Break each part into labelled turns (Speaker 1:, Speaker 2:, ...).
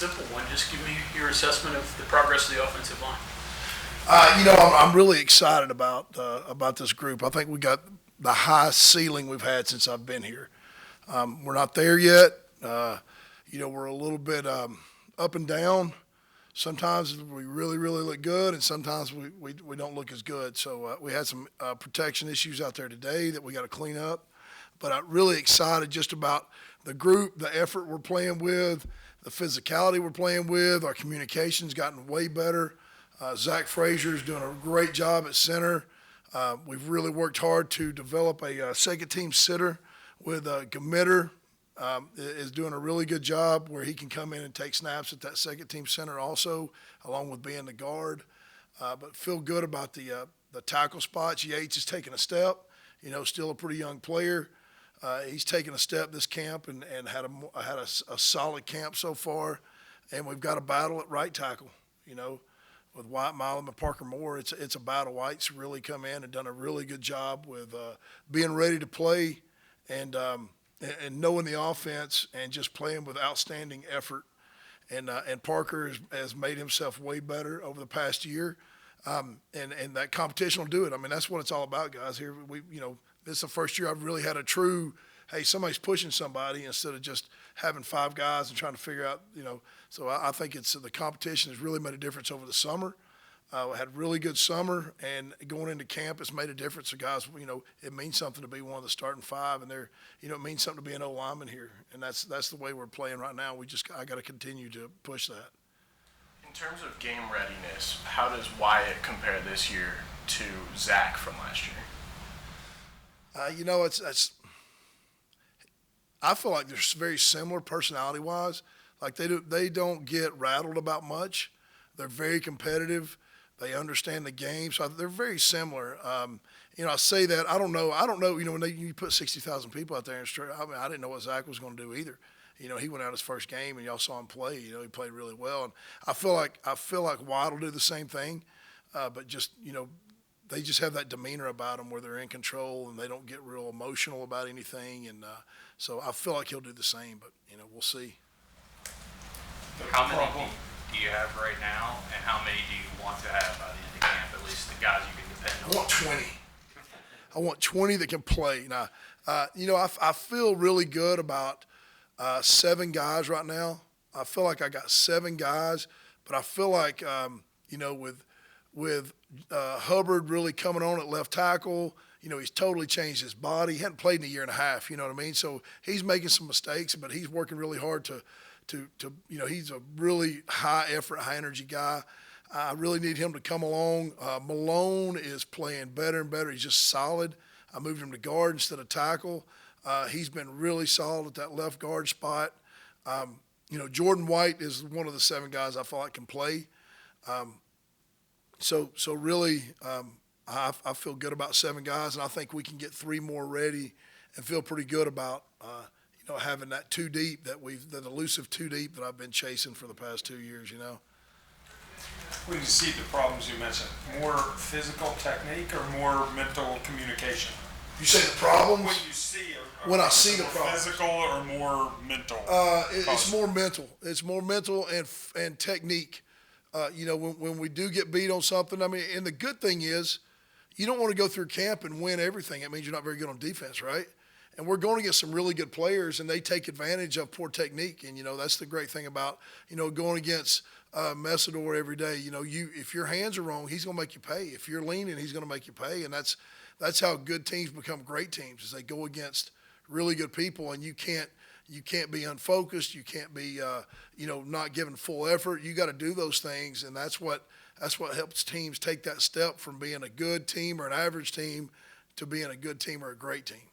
Speaker 1: Simple one. Just give me your assessment of the progress of the offensive line.
Speaker 2: I'm really excited about this group. I think we got the highest ceiling we've had since I've been here. We're not there yet. We're a little bit up and down. Sometimes we really, really look good, and sometimes we don't look as good. So we had some protection issues out there today that we got to clean up. But I'm really excited just about the group, the effort we're playing with, the physicality we're playing with. Our communication's gotten way better. Zach Frazier's doing a great job at center. We've really worked hard to develop a second-team sitter with Gamitter. Is doing a really good job where he can come in and take snaps at that second-team center also, along with being the guard. But feel good about the tackle spots. Yates is taking a step. Still a pretty young player. He's taken a step this camp and had a solid camp so far. And we've got a battle at right tackle, with White, Milam, and Parker Moore. It's a battle. White's really come in and done a really good job with being ready to play and knowing the offense and just playing with outstanding effort. And Parker has made himself way better over the past year. And that competition will do it. I mean, that's what it's all about, guys. Here, this is the first year I've really had a true, hey, somebody's pushing somebody instead of just having five guys and trying to figure out, So I think the competition has really made a difference over the summer. We had a really good summer, and going into camp, it's made a difference. So guys, it means something to be one of the starting five, and it means something to be an O lineman here, and that's the way we're playing right now. I got to continue to push that.
Speaker 3: In terms of game readiness, how does Wyatt compare this year to Zach from last year?
Speaker 2: I feel like they're very similar personality-wise. Like they don't get rattled about much. They're very competitive. They understand the game, so they're very similar. I say that I don't know. When you put 60,000 people out there and straight, I didn't know what Zach was going to do either. He went out his first game, and y'all saw him play. He played really well, and I feel like Wyatt will do the same thing, but just they just have that demeanor about them where they're in control and they don't get real emotional about anything, and so I feel like he'll do the same. But we'll see.
Speaker 4: How many do you have right now, and how many do you want to have by the end of camp? At least the guys you can depend on.
Speaker 2: I want 20. I want 20 that can play. Now, I feel really good about 7 guys right now. I feel like I got 7 guys, but I feel like with Hubbard really coming on at left tackle, he's totally changed his body. He hadn't played in a year and a half, you know what I mean? So he's making some mistakes, but he's working really hard to he's a really high effort, high energy guy. I really need him to come along. Malone is playing better and better. He's just solid. I moved him to guard instead of tackle. He's been really solid at that left guard spot. Jordan White is one of the 7 guys I feel like can play. So really, I feel good about 7 guys, and I think we can get 3 more ready and feel pretty good about having that 2 deep that that elusive 2 deep that I've been chasing for the past 2 years.
Speaker 5: When you see the problems you mentioned, more physical technique or more mental communication?
Speaker 2: You say the problems?
Speaker 5: When you see
Speaker 2: when I see the problems.
Speaker 5: Physical or more mental?
Speaker 2: It's more mental. It's more mental and technique. When we do get beat on something, and the good thing is you don't want to go through camp and win everything. It means you're not very good on defense, right? And we're going to get some really good players, and they take advantage of poor technique. And, that's the great thing about, going against Messidor every day. If your hands are wrong, he's going to make you pay. If you're leaning, he's going to make you pay. And that's how good teams become great teams, is they go against really good people, and you can't be unfocused. You can't be, not giving full effort. You got to do those things, and that's what helps teams take that step from being a good team or an average team to being a good team or a great team.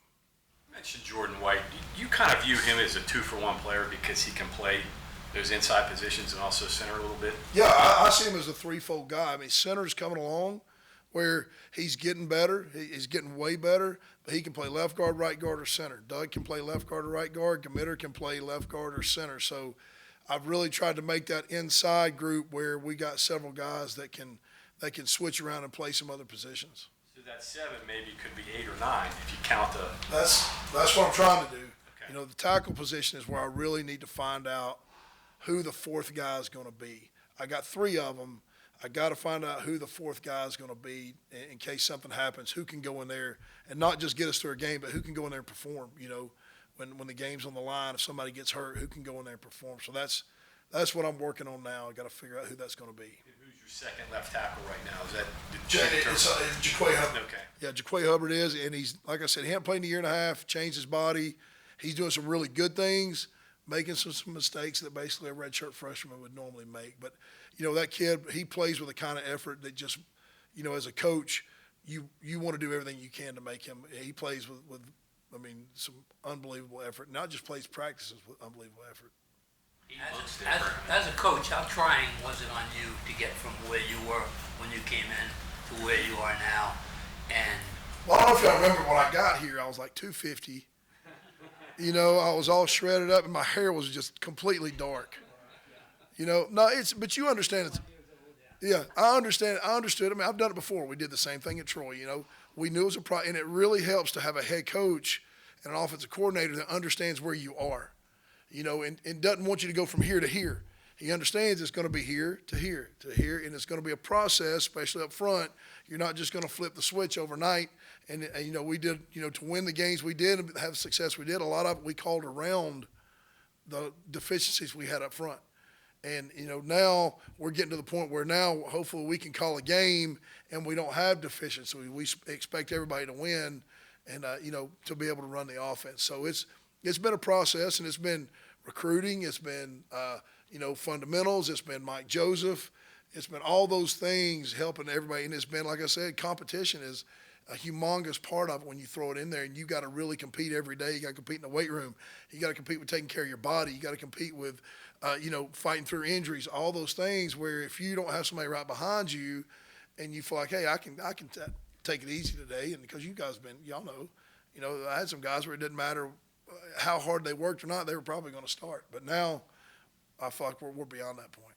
Speaker 6: You mentioned Jordan White. You kind of view him as a 2-for-1 player because he can play those inside positions and also center a little bit?
Speaker 2: Yeah, I see him as a threefold guy. Center's coming along where he's getting better. He's getting way better, but he can play left guard, right guard, or center. Doug can play left guard or right guard. Gamitter can play left guard or center. So I've really tried to make that inside group where we got several guys that can switch around and play some other positions.
Speaker 6: So that 7 maybe could be 8 or 9 if you count the.
Speaker 2: That's what I'm trying to do.
Speaker 6: Okay.
Speaker 2: The tackle position is where I really need to find out who the fourth guy is going to be. I got 3 of them. I got to find out who the fourth guy is going to be in case something happens, who can go in there and not just get us through a game, but who can go in there and perform, when the game's on the line, if somebody gets hurt, who can go in there and perform. So that's what I'm working on now. I got to figure out who that's going to be.
Speaker 6: Who's your second left tackle right now? Is that
Speaker 2: It's Jaquay Hubbard.
Speaker 6: Okay.
Speaker 2: Yeah, Jaquay Hubbard is, and he's, like I said, he hadn't played in a year and a half, changed his body. He's doing some really good things, making some mistakes that basically a redshirt freshman would normally make. But, that kid, he plays with a kind of effort that just, as a coach, you want to do everything you can to make him. He plays with some unbelievable effort. Not just plays practices with unbelievable effort.
Speaker 4: He looks different.
Speaker 7: As a coach, how trying was it on you to get from where you were when you came in to where you are now? And
Speaker 2: Well, I don't know if y'all remember when I got here, I was like 250. I was all shredded up and my hair was just completely dark. But you understand it's, yeah, I understand. I understood. I've done it before. We did the same thing at Troy, We knew it was a problem, and it really helps to have a head coach and an offensive coordinator that understands where you are, and doesn't want you to go from here to here. He understands it's going to be here to here to here, and it's going to be a process, especially up front. You're not just going to flip the switch overnight. And we did, to win the games we did and have the success we did, a lot of it we called around the deficiencies we had up front. And, now we're getting to the point where now hopefully we can call a game and we don't have deficiencies. We expect everybody to win and, to be able to run the offense. So it's been a process, and it's been recruiting. It's been, fundamentals. It's been Mike Joseph. It's been all those things helping everybody. And it's been, like I said, competition is a humongous part of it when you throw it in there, and you got to really compete every day. You got to compete in the weight room. You got to compete with taking care of your body. You got to compete with, fighting through injuries, all those things where if you don't have somebody right behind you and you feel like, hey, I can take it easy today. And because you guys y'all know, I had some guys where it didn't matter how hard they worked or not, they were probably going to start. But now I feel like we're beyond that point.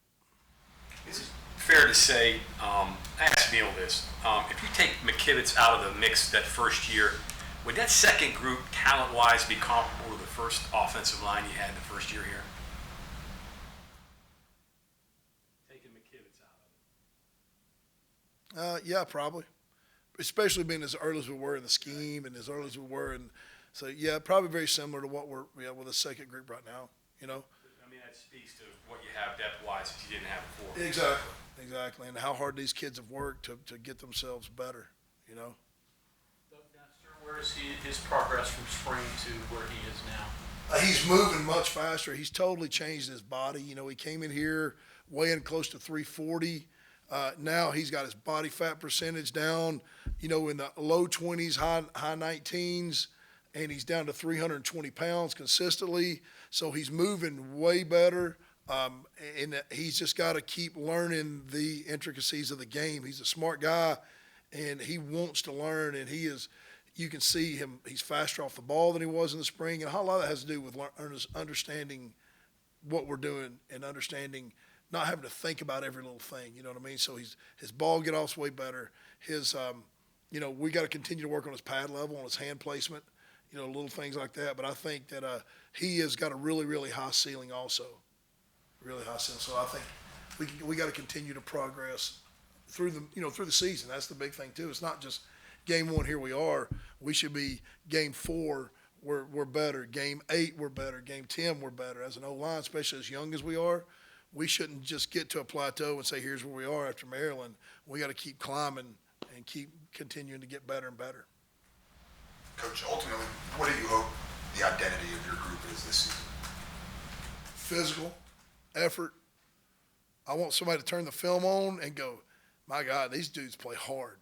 Speaker 6: Is it fair to say, I asked Neil this, if you take McKivitz out of the mix that first year, would that second group, talent-wise, be comparable to the first offensive line you had the first year here? Taking McKivitz out of it.
Speaker 2: Yeah, probably. Especially being as early as we were in the scheme and as early as we were. And so, yeah, probably very similar to what we're with the second group right now,
Speaker 6: That speaks to what you have depth-wise that you didn't have before.
Speaker 2: Exactly. And how hard these kids have worked to get themselves better,
Speaker 1: Doug Nestor, where is his progress from spring to where he is now?
Speaker 2: He's moving much faster. He's totally changed his body. He came in here weighing close to 340. Now he's got his body fat percentage down, in the low 20s, high 19s. And he's down to 320 pounds consistently. So he's moving way better. And he's just got to keep learning the intricacies of the game. He's a smart guy, and he wants to learn. And you can see him, he's faster off the ball than he was in the spring. And a lot of that has to do with understanding what we're doing and understanding not having to think about every little thing. You know what I mean? So his ball get off's way better. We got to continue to work on his pad level, on his hand placement. Little things like that. But I think that he has got a really, really high ceiling also. Really high ceiling. So I think we got to continue to progress through the season. That's the big thing too. It's not just game 1, here we are. We should be game 4, we're better. Game 8, we're better. Game 10, we're better. As an O-line, especially as young as we are, we shouldn't just get to a plateau and say, here's where we are after Maryland. We got to keep climbing and keep continuing to get better and better.
Speaker 8: Coach, ultimately, what do you hope the identity of your group is this season?
Speaker 2: Physical, effort. I want somebody to turn the film on and go, my God, these dudes play hard.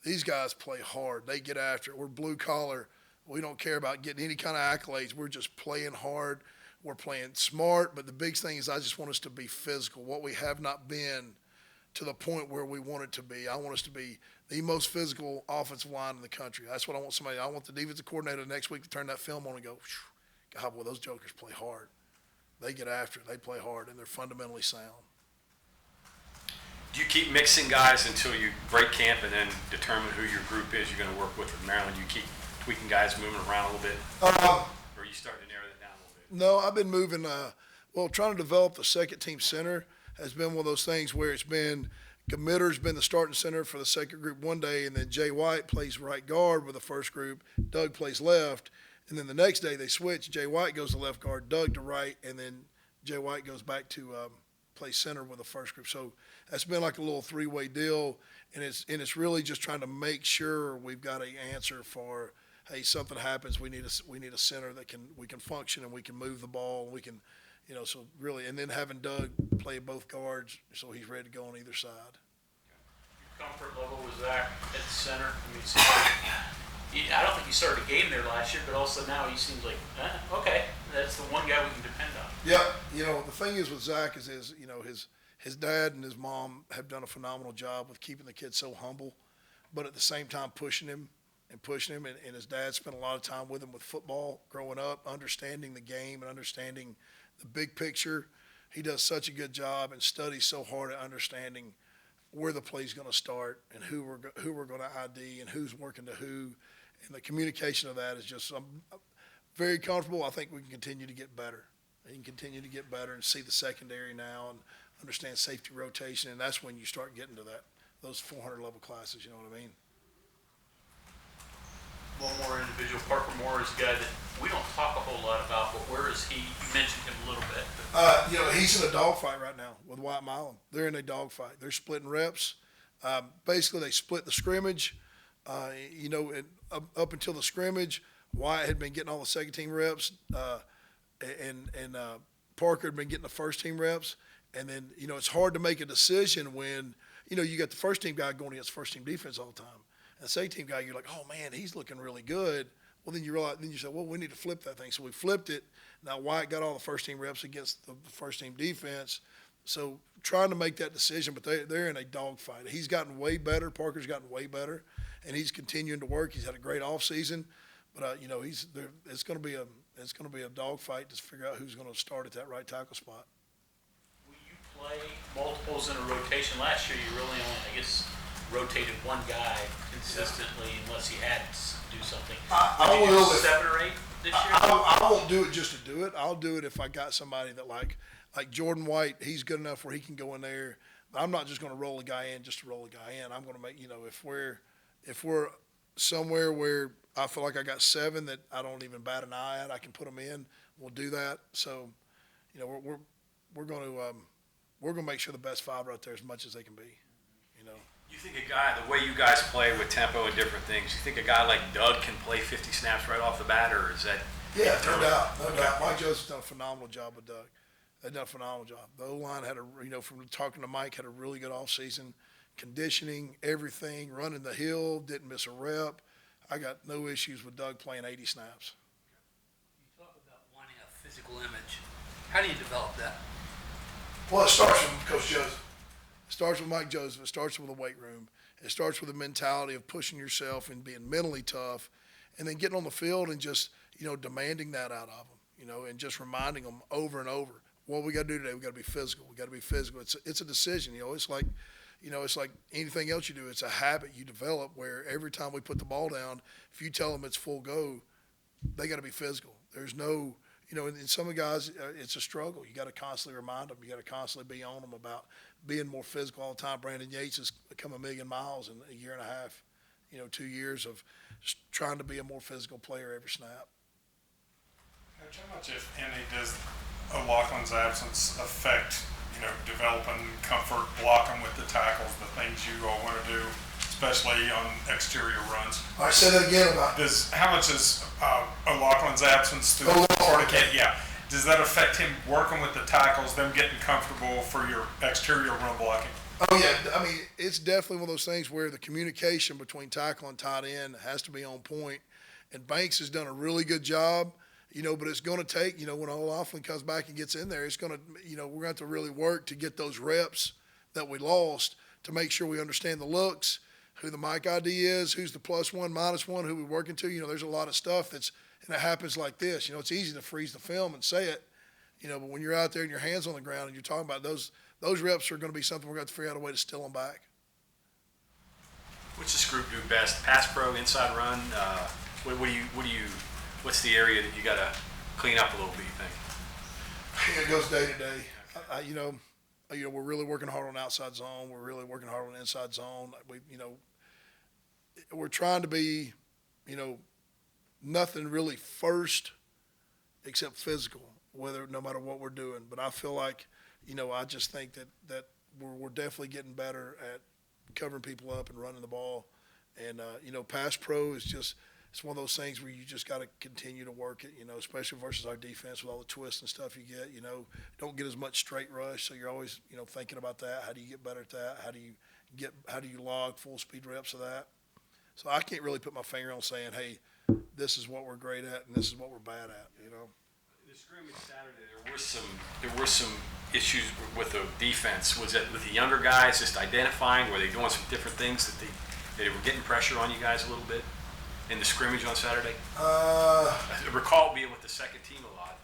Speaker 2: These guys play hard. They get after it. We're blue collar. We don't care about getting any kind of accolades. We're just playing hard. We're playing smart. But the big thing is I just want us to be physical, what we have not been to the point where we want it to be. I want us to be the most physical offensive line in the country. That's what I want I want the defensive coordinator next week to turn that film on and go, God, boy, those jokers play hard. They get after it. They play hard, and they're fundamentally sound.
Speaker 6: Do you keep mixing guys until you break camp and then determine who your group is you're going to work with in Maryland? You keep tweaking guys, moving around a little bit? Or are you starting to narrow that down a little bit?
Speaker 2: No, I've been moving. Well, trying to develop the second team center has been one of those things where it's been Gamitter's been the starting center for the second group one day, and then Jay White plays right guard with the first group. Doug plays left, and then the next day they switch. Jay White goes to left guard, Doug to right, and then Jay White goes back to play center with the first group. So that's been like a little three-way deal, and it's really just trying to make sure we've got an answer for, hey, something happens, we need a center that we can function and we can move the ball and we can. So really, and then having Doug play both guards, so he's ready to go on either side.
Speaker 1: Comfort level with Zach at the center. I mean, I don't think he started a game there last year, but also now he seems like, okay, that's the one guy we can depend on.
Speaker 2: Yeah, the thing is with Zach is his dad and his mom have done a phenomenal job with keeping the kid so humble, but at the same time pushing him, and his dad spent a lot of time with him with football growing up, understanding the game and understanding the big picture. He does such a good job and studies so hard at understanding where the play's going to start and who we're going to ID and who's working to who, and the communication of that is just I'm very comfortable. I think we can continue to get better. You can continue to get better and see the secondary now and understand safety rotation, and that's when you start getting to those 400 level classes. You know what I mean?
Speaker 1: One more individual. Parker Moore is a guy that we don't talk a whole lot about, but where is he? You mentioned him a little bit.
Speaker 2: He's in a dogfight right now with Wyatt Milam. They're in a dogfight. They're splitting reps. Basically, they split the scrimmage. And up until the scrimmage, Wyatt had been getting all the second team reps, and Parker had been getting the first team reps. And then, it's hard to make a decision when, you got the first team guy going against first team defense all the time. And the second team guy, you're like, oh man, he's looking really good. Well, then you say, well, we need to flip that thing. So we flipped it. Now Wyatt got all the first team reps against the first team defense. So trying to make that decision, but they're in a dogfight. He's gotten way better. Parker's gotten way better, and he's continuing to work. He's had a great offseason, but it's going to be a dogfight to figure out who's going to start at that right tackle spot.
Speaker 1: Will you play multiples in a rotation? Last year, you really only, I guess, rotated one guy consistently unless he had to do something.
Speaker 2: I
Speaker 1: Would you
Speaker 2: will
Speaker 1: do
Speaker 2: if-
Speaker 1: 7 or 8 this year?
Speaker 2: I won't do it just to do it. I'll do it if I got somebody that like Jordan White. He's good enough where he can go in there. But I'm not just going to roll a guy in just to roll a guy in. I'm going to make if we're somewhere where I feel like I got 7 that I don't even bat an eye at, I can put them in. We'll do that. So, we're going to make sure the best 5 are out there as much as they can be.
Speaker 6: You think a guy, the way you guys play with tempo and different things, you think a guy like Doug can play 50 snaps right off the bat, or is that?
Speaker 2: Yeah, no doubt. Mike Joseph's done a phenomenal job with Doug. They've done a phenomenal job. The O-line had from talking to Mike, had a really good offseason. Conditioning, everything, running the hill, didn't miss a rep. I got no issues with Doug playing 80 snaps.
Speaker 7: You talk about wanting a physical image. How do you develop that?
Speaker 2: Well, it starts from Coach Joseph. It starts with Mike Joseph. It starts with the weight room. It starts with the mentality of pushing yourself and being mentally tough, and then getting on the field and just, demanding that out of them, and just reminding them over and over, what we got to do today, we got to be physical. We got to be physical. It's a decision, it's like, it's like anything else you do. It's a habit you develop where every time we put the ball down, if you tell them it's full go, they got to be physical. There's no, and some of the guys, it's a struggle. You got to constantly remind them. You got to constantly be on them about being more physical all the time. Brandon Yates has come a million miles in a year and a half, 2 years of just trying to be a more physical player every snap.
Speaker 5: Coach, how much, if any, does O'Loughlin's absence affect, developing comfort, blocking with the tackles, the things you all want to do, especially on exterior runs?
Speaker 2: All right, say that again about
Speaker 5: How much is O'Loughlin's absence through the Florida camp? Yeah. Does that affect him working with the tackles, them getting comfortable for your exterior run blocking?
Speaker 2: Oh, yeah. I mean, it's definitely one of those things where the communication between tackle and tight end has to be on point. And Banks has done a really good job, but it's going to take, when O'Loughlin comes back and gets in there, it's going to, we're going to have to really work to get those reps that we lost to make sure we understand the looks, who the Mike ID is, who's the +1, -1, who we're working to. There's a lot of stuff and it happens like this. It's easy to freeze the film and say it, but when you're out there and your hands on the ground and you're talking about those reps are going to be something we're going to have to figure out a way to steal them back.
Speaker 6: What's this group do best? Pass pro, inside run? What's the area that you got to clean up a little bit, you think?
Speaker 2: It goes day to day. We're really working hard on outside zone. We're really working hard on inside zone. We're trying to be, nothing really first except physical, no matter what we're doing. But I feel like, I just think that we're definitely getting better at covering people up and running the ball. And, pass pro is just, it's one of those things where you just got to continue to work it, especially versus our defense with all the twists and stuff you get, don't get as much straight rush. So you're always, thinking about that. How do you get better at that? How do you log full speed reps of that? So I can't really put my finger on saying, hey, this is what we're great at and this is what we're bad at,
Speaker 6: The scrimmage Saturday, there were some issues with the defense. Was it with the younger guys just identifying? Were they doing some different things that they were getting pressure on you guys a little bit in the scrimmage on Saturday? I recall being with the second team a lot.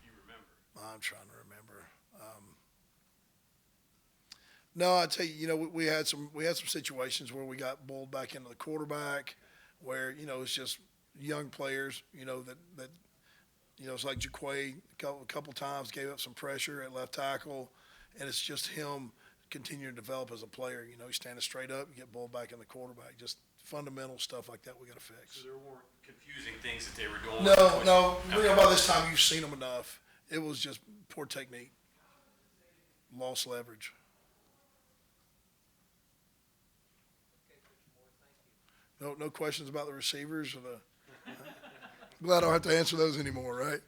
Speaker 6: You remember?
Speaker 2: I'm trying to remember. No, I tell you, we had some situations where we got bowled back into the quarterback, where it's just young players, that it's like Jaquay a couple times gave up some pressure at left tackle, and it's just him continuing to develop as a player. He's standing straight up, you get bowled back in the quarterback, just fundamental stuff like that we got to fix.
Speaker 6: So there weren't confusing things that they were doing?
Speaker 2: No.
Speaker 6: Okay.
Speaker 2: By this time you've seen them enough. It was just poor technique, lost leverage. No questions about the receivers or glad I don't have to answer those anymore, right?